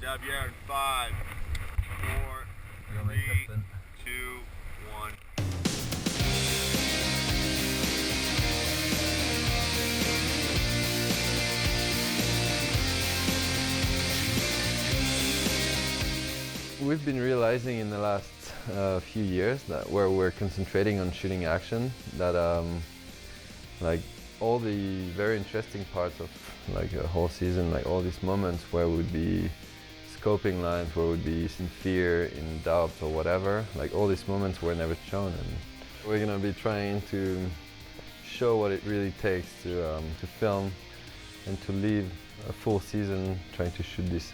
Xavier in 5, 4, 3, 2, 1. We've been realizing in the last few years that where we're concentrating on shooting action, that like all the very interesting parts of like a whole season, like all these moments where we'd be scoping lines, where we'd be in fear, in doubt or whatever, like all these moments were never shown, and we're gonna be trying to show what it really takes to film and to live a full season trying to shoot this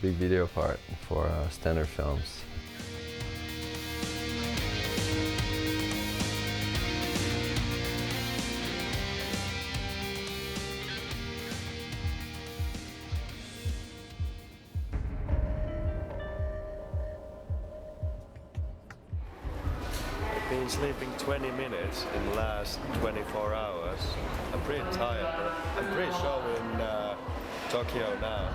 big video part for standard films. I've been sleeping 20 minutes in the last 24 hours. I'm pretty tired, but I'm pretty sure we're in Tokyo now.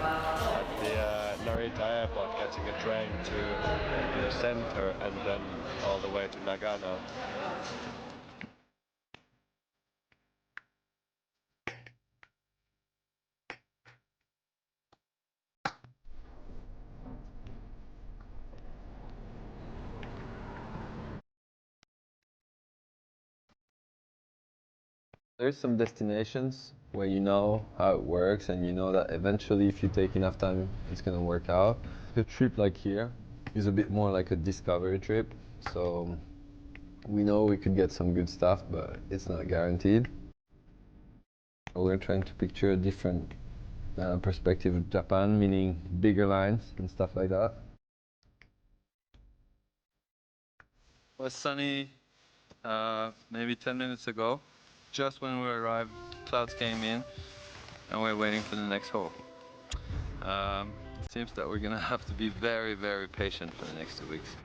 At the Narita airport, getting a train to the center and then all the way to Nagano. There's some destinations where you know how it works and you know that eventually if you take enough time it's gonna work out. A trip like here is a bit more like a discovery trip, so we know we could get some good stuff, but it's not guaranteed. We're trying to picture a different perspective of Japan, meaning bigger lines and stuff like that. It was sunny maybe 10 minutes ago. Just when we arrived, clouds came in and we're waiting for the next hole. It seems that we're gonna have to be very, very patient for the next 2 weeks.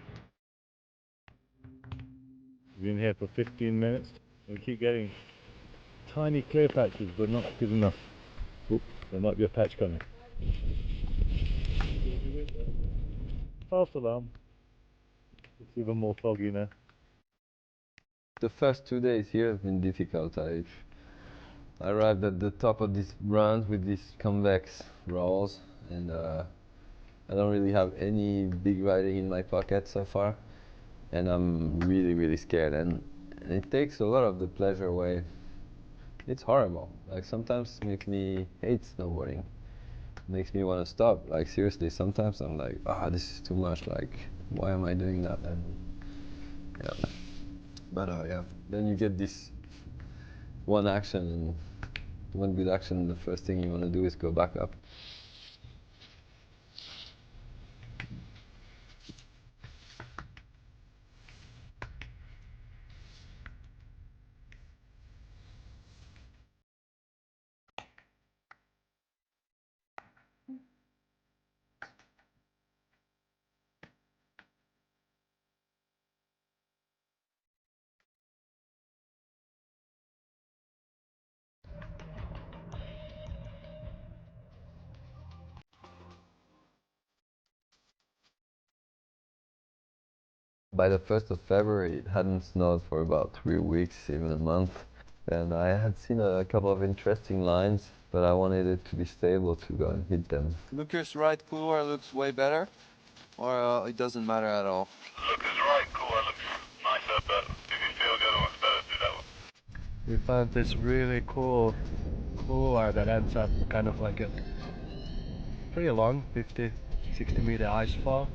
We've been here for 15 minutes. We keep getting tiny clear patches, but not good enough. Oop, there might be a patch coming. False alarm. It's even more foggy now. The first 2 days here have been difficult. I arrived at the top of these runs with these convex rolls, and I don't really have any big riding in my pocket so far, and I'm really, really scared, and it takes a lot of the pleasure away. It's horrible. Like sometimes it makes me hate snowboarding. It makes me want to stop. Like seriously, sometimes I'm like, this is too much. Like, why am I doing that? And yeah. But yeah, then you get this one action, and one good action, the first thing you want to do is go back up. By the 1st of February, it hadn't snowed for about 3 weeks, even a month. And I had seen a couple of interesting lines, but I wanted it to be stable to go and hit them. Lucas' right couloir looks way better, or it doesn't matter at all? Lucas' right core looks nicer, but if you feel the other one's better, do that one. We found this really cool couloir that ends up kind of like a pretty long 50, 60 meter ice fall.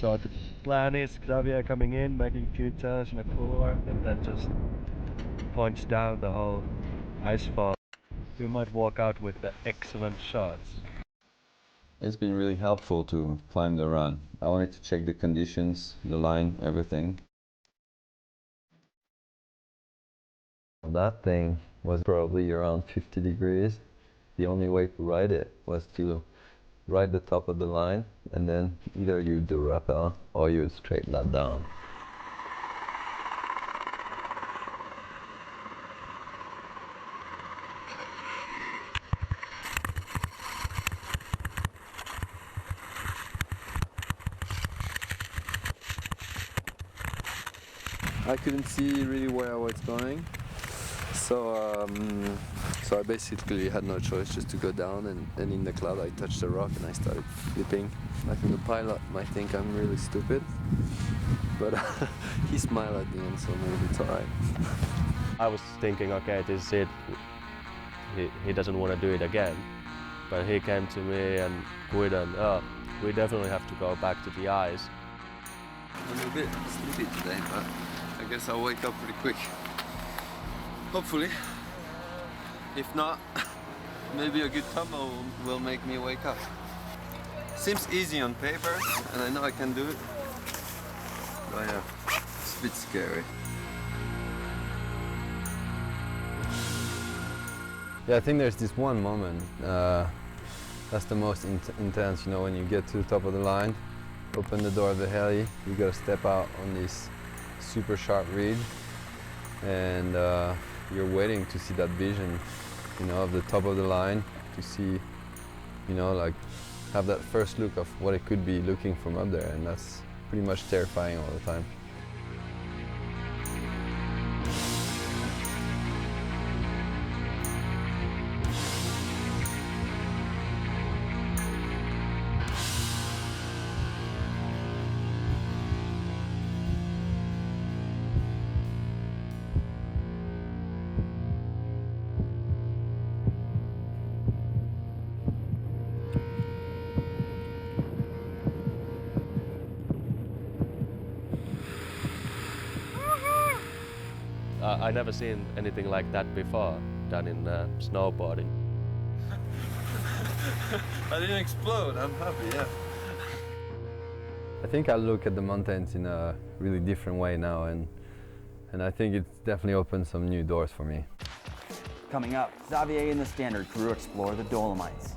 So the plan is Xavier coming in, making a few turns in a couloir, and then just points down the whole ice fall. We might walk out with the excellent shots. It's been really helpful to climb the run. I wanted to check the conditions, the line, everything. That thing was probably around 50 degrees. The only way to ride it was to ride the top of the line, and then either you do rappel or you straighten that down. I couldn't see really where I was going. So I basically had no choice just to go down, and in the cloud I touched a rock and I started flipping. I think the pilot might think I'm really stupid, but he smiled at the end, so maybe it's alright. I was thinking, okay, this is it. He doesn't want to do it again. But he came to me and quit, and we definitely have to go back to the ice. I'm a bit sleepy today, but I guess I'll wake up pretty quick. Hopefully. If not, maybe a good tumble will make me wake up. Seems easy on paper, and I know I can do it. But yeah, it's a bit scary. Yeah, I think there's this one moment that's the most intense, you know, when you get to the top of the line, open the door of the heli, you gotta step out on this super sharp reed, and you're waiting to see that vision, you know, of the top of the line, to see, you know, like have that first look of what it could be looking from up there, and that's pretty much terrifying all the time. I never seen anything like that before, done in snowboarding. I didn't explode, I'm happy, yeah. I think I look at the mountains in a really different way now, and I think it's definitely opened some new doors for me. Coming up, Xavier and the Standard crew explore the Dolomites.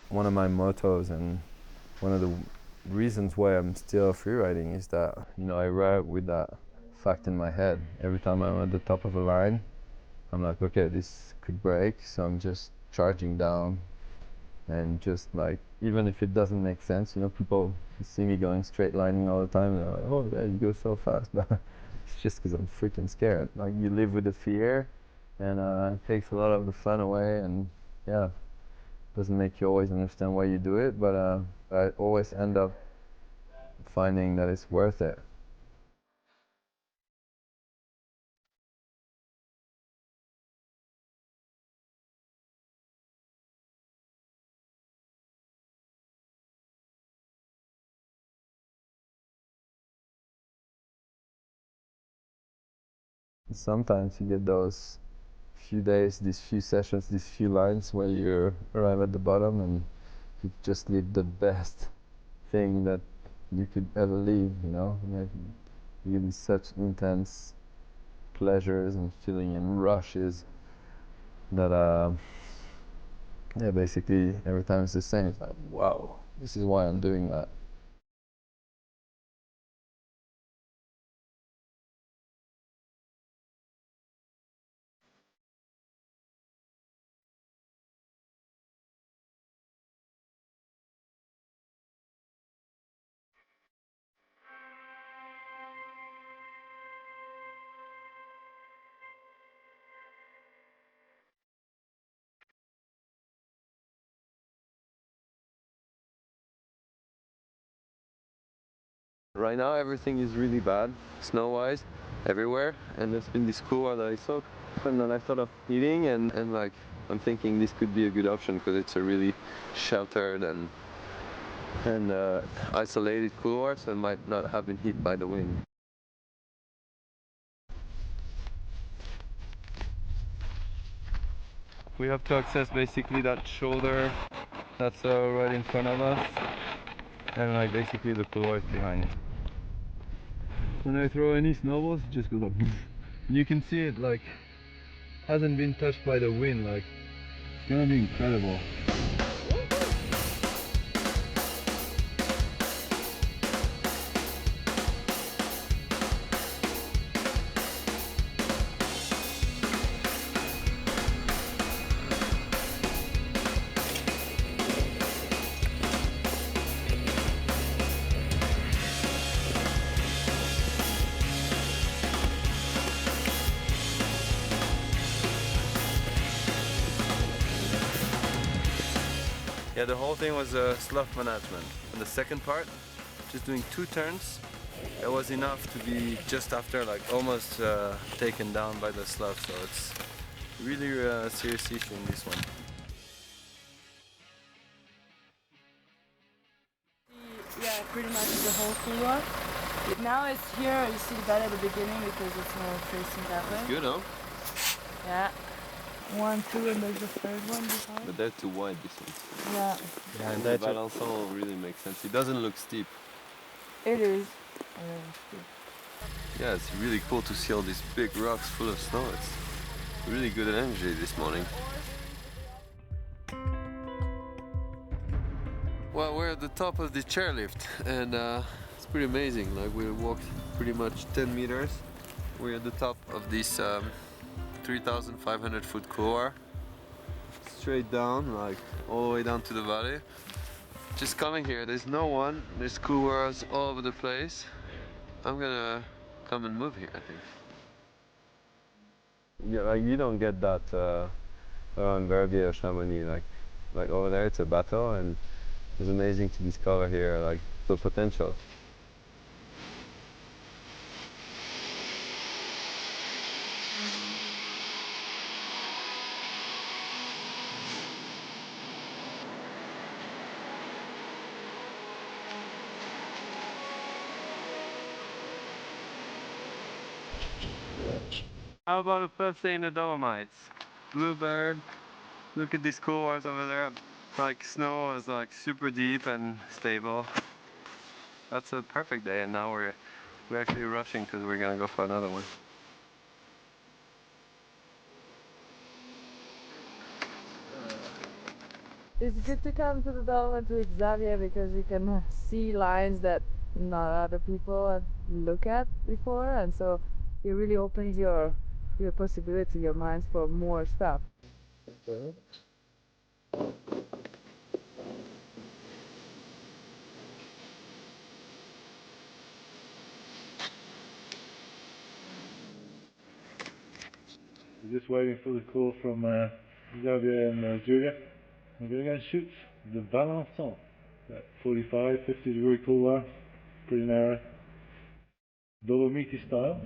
One of my mottos and one of the reasons why I'm still freeriding is that, you know, I ride with that fact in my head. Every time I'm at the top of a line, I'm like, okay, this could break, so I'm just charging down, and just like, even if it doesn't make sense, you know, people see me going straight lining all the time, and they're like, oh yeah, you go so fast, but it's just because I'm freaking scared. Like, you live with the fear, and it takes a lot of the fun away, and yeah, doesn't make you always understand why you do it, but I always end up finding that it's worth it. Sometimes you get those few days, these few sessions, these few lines where you arrive at the bottom and you just live the best thing that you could ever live, you know? Like, really such intense pleasures and feeling and rushes that yeah, basically every time it's the same. It's like, wow, this is why I'm doing that. Right now everything is really bad, snow-wise, everywhere, and there's been this cool one that I saw, and then I thought of eating, and like, I'm thinking this could be a good option because it's a really sheltered and isolated couloir, so it might not have been hit by the wind. We have to access basically that shoulder that's right in front of us, and like basically the couloir is behind it. When I throw any snowballs, it just goes like poof. You can see it like hasn't been touched by the wind. Like, it's gonna be incredible. Yeah, the whole thing was slough management. And the second part, just doing 2 turns, it was enough to be just after, like almost taken down by the slough. So it's really a serious issue in this one. Yeah, pretty much the whole couloir. Now it's here, you see better at the beginning because it's more facing that way. Good, huh? Yeah. 1, 2, and there's the third one behind. But they're too wide, this one. Yeah. Yeah, and the Valençon really makes sense. It doesn't look steep. It is. Yeah, it's really cool to see all these big rocks full of snow. It's really good energy this morning. Well, we're at the top of the chairlift, and it's pretty amazing. Like, we walked pretty much 10 meters. We're at the top of this 3,500 foot couloir. Straight down, like all the way down to the valley. Just coming here, there's no one. There's couloirs all over the place. I'm gonna come and move here, I think. Yeah, like you don't get that around Verbier or Chamonix. Like over there, it's a battle, and it's amazing to discover here, like the potential. How about the first day in the Dolomites? Bluebird. Look at these couloirs over there. Like snow is like super deep and stable. That's a perfect day, and now we're actually rushing because we're gonna go for another one. It's good to come to the Dolomites with Xavier because you can see lines that not other people have looked at before, and so it really opens your possibility, your minds for more stuff. Just waiting for the call from Xavier and Julia. We're going to go and shoot the Valençon. That 45, 50 degree couloir, pretty narrow. Dolomite style.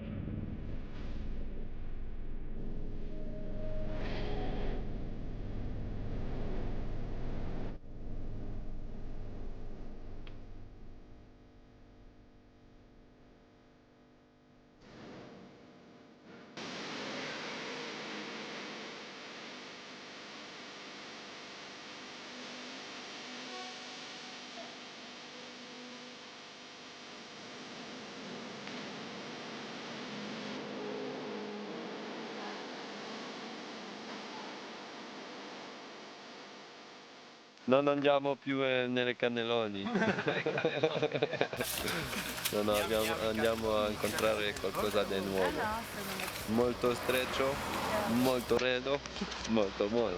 Non andiamo più nelle cannelloni. No, no, andiamo a incontrare qualcosa di nuovo. Molto stretto, molto freddo, molto buono.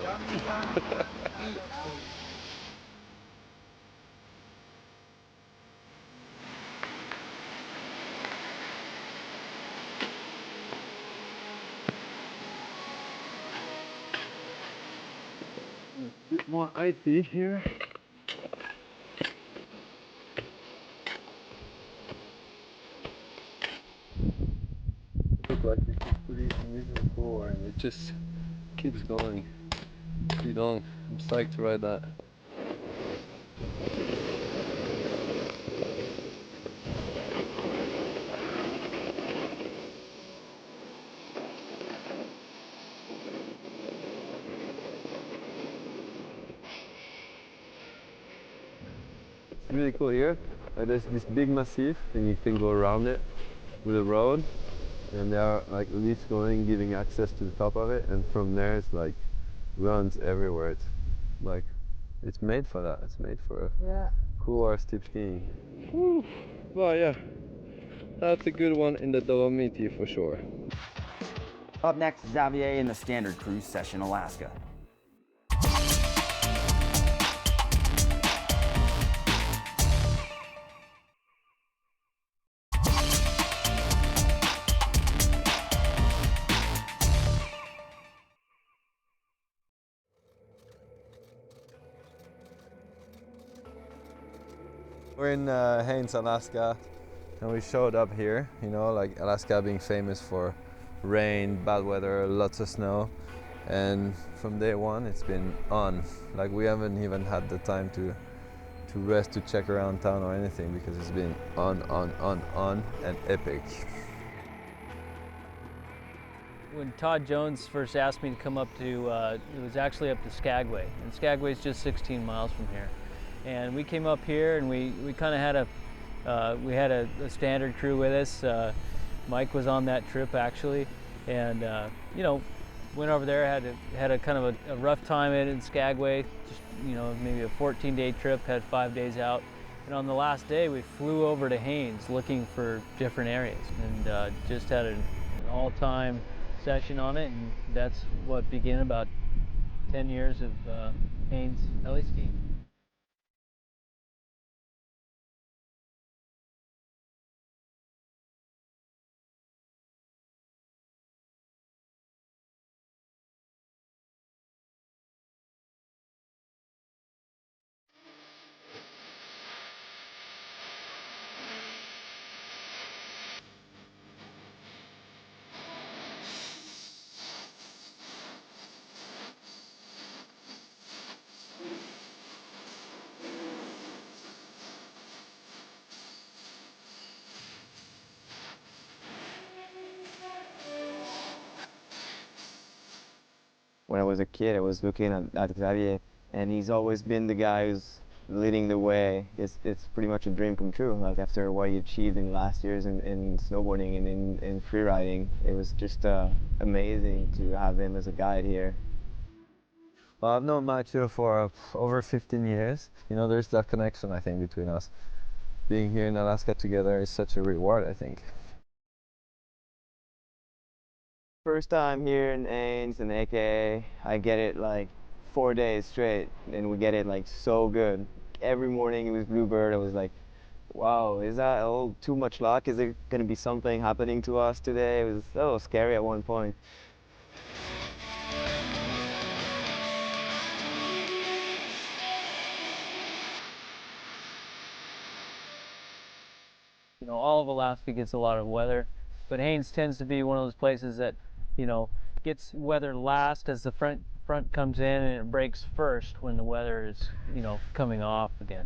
A bit more icy here. Looks like this is pretty unusual couloir, and it just keeps going pretty long. I'm psyched to ride that. It's really cool here. There's this big massif, and you can go around it with a road, and there are like lifts going, giving access to the top of it, and from there it's like runs everywhere. It's like it's made for that. It's made for couloir steep skiing. Woo. Well, yeah, that's a good one in the Dolomiti for sure. Up next, Xavier in the standard cruise session, Alaska. We're in Haines, Alaska, and we showed up here, you know, like Alaska being famous for rain, bad weather, lots of snow. And from day one, it's been on. Like we haven't even had the time to rest, to check around town or anything, because it's been on, and epic. When Todd Jones first asked me to come up to, it was actually up to Skagway, and Skagway is just 16 miles from here. And we came up here, and we kind of had a standard crew with us. Mike was on that trip actually, and you know, went over there, had a kind of a rough time in Skagway. Just, you know, maybe a 14-day trip, had 5 days out. And on the last day, we flew over to Haines looking for different areas, and just had an all-time session on it, and that's what began about 10 years of Haines heli skiing. When I was a kid, I was looking at Xavier, and he's always been the guy who's leading the way. It's pretty much a dream come true. Like after what he achieved in last years in snowboarding and in free riding, it was just amazing to have him as a guide here. Well, I've known Mathieu for over 15 years. You know, there's that connection, I think, between us. Being here in Alaska together is such a reward, I think. First time here in Ains and AKA, I get it like 4 days straight, and we get it like so good. Every morning it was Bluebird. I was like, wow, is that all too much luck? Is there going to be something happening to us today? It was so scary at one point. You know, all of Alaska gets a lot of weather, but Haines tends to be one of those places that, you know, gets weather last as the front comes in, and it breaks first when the weather is, you know, coming off again.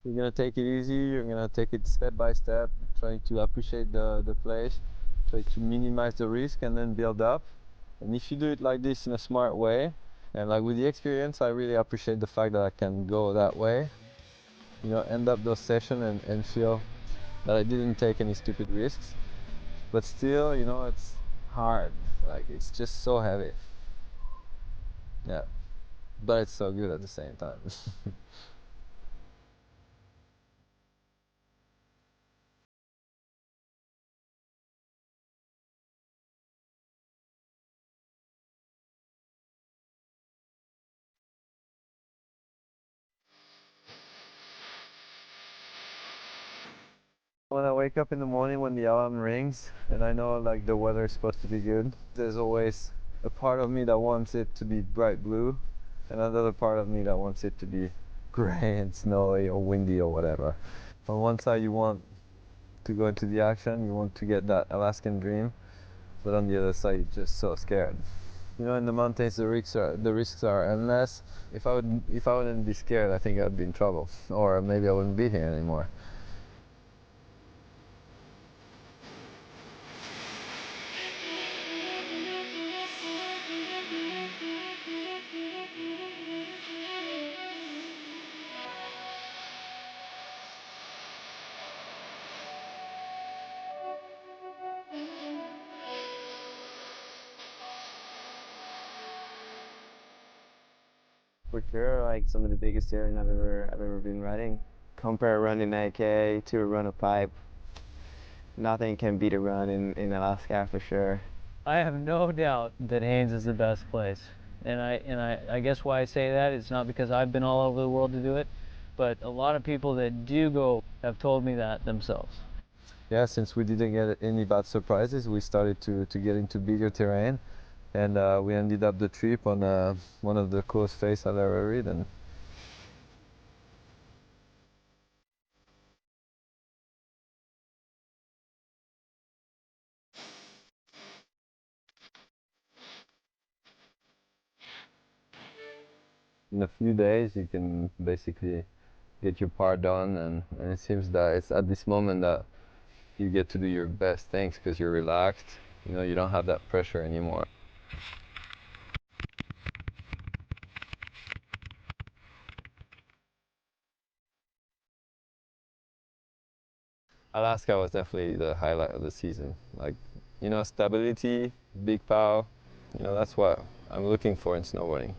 You're gonna take it easy, you're gonna take it step by step, trying to appreciate the place, try to minimize the risk and then build up. And if you do it like this in a smart way, and like with the experience, I really appreciate the fact that I can go that way, you know, end up those sessions and feel that I didn't take any stupid risks. But still, you know, it's hard, like it's just so heavy. Yeah, but it's so good at the same time. When I wake up in the morning, when the alarm rings and I know like the weather is supposed to be good, there's always a part of me that wants it to be bright blue and another part of me that wants it to be gray and snowy or windy or whatever. On one side you want to go into the action, you want to get that Alaskan dream, but on the other side you're just so scared. You know, in the mountains the risks are endless. If I wouldn't be scared, I think I'd be in trouble, or maybe I wouldn't be here anymore. For sure, like some of the biggest terrain I've ever been riding. Compare a run in AK to a run of pipe. Nothing can beat a run in Alaska for sure. I have no doubt that Haines is the best place, and I guess why I say that is not because I've been all over the world to do it, but a lot of people that do go have told me that themselves. Yeah, since we didn't get any bad surprises, we started to get into bigger terrain, And we ended up the trip on one of the coolest faces I've ever ridden. In a few days you can basically get your part done, and it seems that it's at this moment that you get to do your best things because you're relaxed. You know, you don't have that pressure anymore. Alaska was definitely the highlight of the season. Like, you know, stability, big power, you know, that's what I'm looking for in snowboarding.